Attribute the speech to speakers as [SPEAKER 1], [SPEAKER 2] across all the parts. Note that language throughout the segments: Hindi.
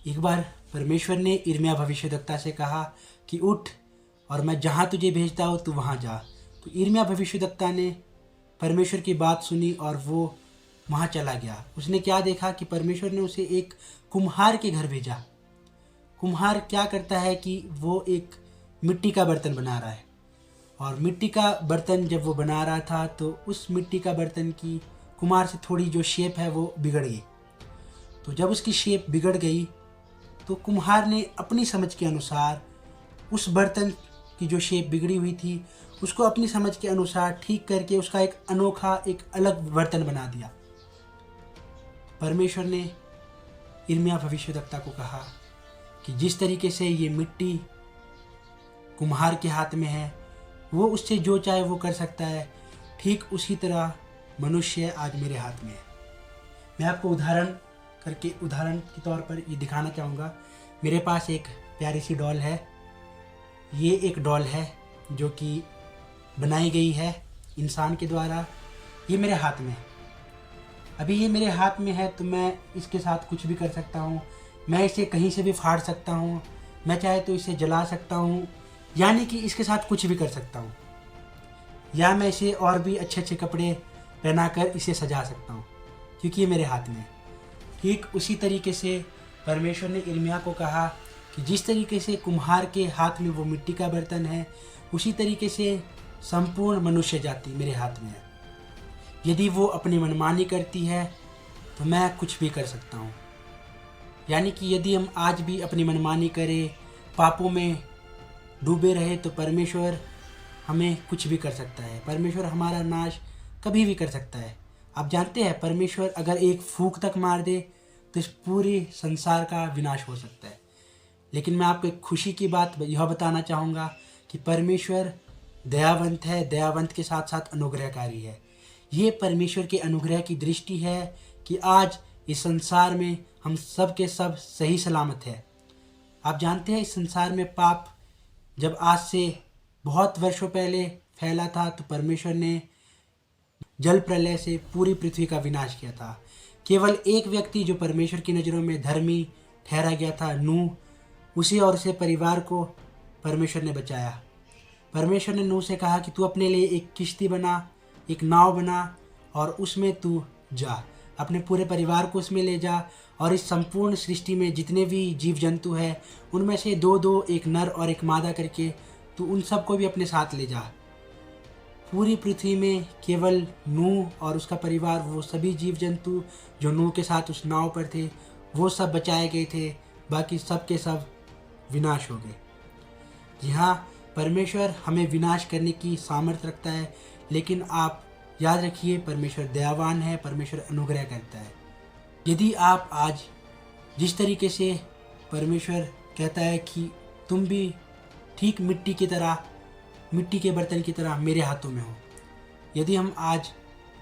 [SPEAKER 1] एक बार परमेश्वर ने यिर्मयाह भविष्यद्वक्ता से कहा कि उठ और मैं जहाँ तुझे भेजता हूँ तू वहाँ जा। तो यिर्मयाह भविष्यद्वक्ता ने परमेश्वर की बात सुनी और वो वहाँ चला गया। उसने क्या देखा कि परमेश्वर ने उसे एक कुम्हार के घर भेजा। कुम्हार क्या करता है कि वो एक मिट्टी का बर्तन बना रहा है, और मिट्टी का बर्तन जब वो बना रहा था तो उस मिट्टी का बर्तन की कुम्हार से थोड़ी जो शेप है वो बिगड़ गई। तो जब उसकी शेप बिगड़ गई तो कुम्हार ने अपनी समझ के अनुसार उस बर्तन की जो शेप बिगड़ी हुई थी उसको अपनी समझ के अनुसार ठीक करके उसका एक अनोखा, एक अलग बर्तन बना दिया। परमेश्वर ने यिर्मयाह भविष्यद्वक्ता को कहा कि जिस तरीके से ये मिट्टी कुम्हार के हाथ में है, वो उससे जो चाहे वो कर सकता है, ठीक उसी तरह मनुष्य आज मेरे हाथ में है। मैं आपको उदाहरण के तौर पर ये दिखाना चाहूँगा। मेरे पास एक प्यारी सी डॉल है। ये एक डॉल है जो कि बनाई गई है इंसान के द्वारा। ये मेरे हाथ में है। अभी ये मेरे हाथ में है तो मैं इसके साथ कुछ भी कर सकता हूँ। मैं इसे कहीं से भी फाड़ सकता हूँ, मैं चाहे तो इसे जला सकता हूँ, यानी कि इसके साथ कुछ भी कर सकता हूँ। या मैं इसे और भी अच्छे अच्छे कपड़े पहनाकर इसे सजा सकता हूँ, क्योंकि ये मेरे हाथ में है। ठीक उसी तरीके से परमेश्वर ने यिर्मयाह को कहा कि जिस तरीके से कुम्हार के हाथ में वो मिट्टी का बर्तन है, उसी तरीके से संपूर्ण मनुष्य जाति मेरे हाथ में है। यदि वो अपनी मनमानी करती है तो मैं कुछ भी कर सकता हूँ। यानी कि यदि हम आज भी अपनी मनमानी करें, पापों में डूबे रहे, तो परमेश्वर हमें कुछ भी कर सकता है। परमेश्वर हमारा नाश कभी भी कर सकता है। आप जानते हैं, परमेश्वर अगर एक फूंक तक मार दे तो इस पूरे संसार का विनाश हो सकता है। लेकिन मैं आपको एक खुशी की बात यह बताना चाहूँगा कि परमेश्वर दयावंत है, दयावंत के साथ साथ अनुग्रहकारी है। ये परमेश्वर के अनुग्रह की दृष्टि है कि आज इस संसार में हम सब के सब सही सलामत है। आप जानते हैं, इस संसार में पाप जब आज से बहुत वर्षों पहले फैला था तो परमेश्वर ने जल प्रलय से पूरी पृथ्वी का विनाश किया था। केवल एक व्यक्ति जो परमेश्वर की नज़रों में धर्मी ठहरा गया था, नूह, उसी और उसके परिवार को परमेश्वर ने बचाया। परमेश्वर ने नूह से कहा कि तू अपने लिए एक किश्ती बना, एक नाव बना और उसमें तू जा, अपने पूरे परिवार को उसमें ले जा, और इस संपूर्ण सृष्टि में जितने भी जीव जंतु हैं उनमें से दो दो, एक नर और एक मादा करके तू उन सबको भी अपने साथ ले जा। पूरी पृथ्वी में केवल नूह और उसका परिवार, वो सभी जीव जंतु जो नूह के साथ उस नाव पर थे, वो सब बचाए गए थे। बाकी सब के सब विनाश हो गए। जी हाँ, परमेश्वर हमें विनाश करने की सामर्थ्य रखता है, लेकिन आप याद रखिए, परमेश्वर दयावान है, परमेश्वर अनुग्रह करता है। यदि आप आज जिस तरीके से परमेश्वर कहता है कि तुम भी ठीक मिट्टी के बर्तन की तरह मेरे हाथों में हो, यदि हम आज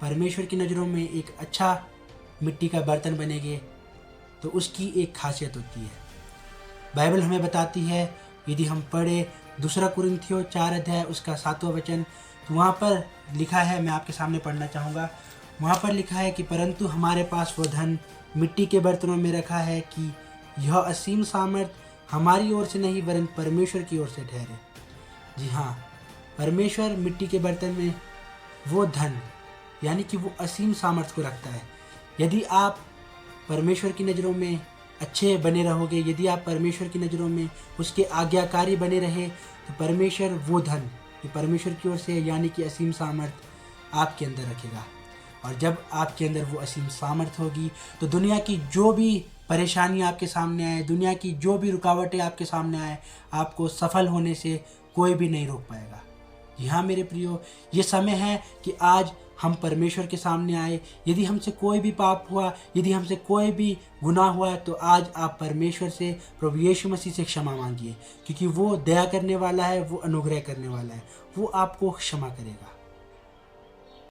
[SPEAKER 1] परमेश्वर की नज़रों में एक अच्छा मिट्टी का बर्तन बनेंगे तो उसकी एक खासियत होती है। बाइबल हमें बताती है, यदि हम पढ़े 2 कुरिन्थियों 4 अध्याय उसका 7वां वचन, तो वहाँ पर लिखा है, मैं आपके सामने पढ़ना चाहूँगा। वहाँ पर लिखा है कि परंतु हमारे पास वो धन मिट्टी के बर्तनों में रखा है कि यह असीम सामर्थ हमारी ओर से नहीं वरन परमेश्वर की ओर से ठहरे। जी हाँ, परमेश्वर मिट्टी के बर्तन में वो धन यानी कि वो असीम सामर्थ्य को रखता है। यदि आप परमेश्वर की नज़रों में अच्छे बने रहोगे, यदि आप परमेश्वर की नज़रों में उसके आज्ञाकारी बने रहे, तो परमेश्वर वो धन जो परमेश्वर की ओर से यानी कि असीम सामर्थ्य आपके अंदर रखेगा। और जब आपके अंदर वो असीम सामर्थ्य होगी तो दुनिया की जो भी परेशानियाँ आपके सामने आए, दुनिया की जो भी रुकावटें आपके सामने आए, आपको सफल होने से कोई भी नहीं रोक पाएगा। जी हाँ मेरे प्रियो, ये समय है कि आज हम परमेश्वर के सामने आए। यदि हमसे कोई भी पाप हुआ, यदि हमसे कोई भी गुनाह हुआ है, तो आज आप परमेश्वर से, प्रभु यीशु मसीह से क्षमा मांगिए, क्योंकि वो दया करने वाला है, वो अनुग्रह करने वाला है, वो आपको क्षमा करेगा।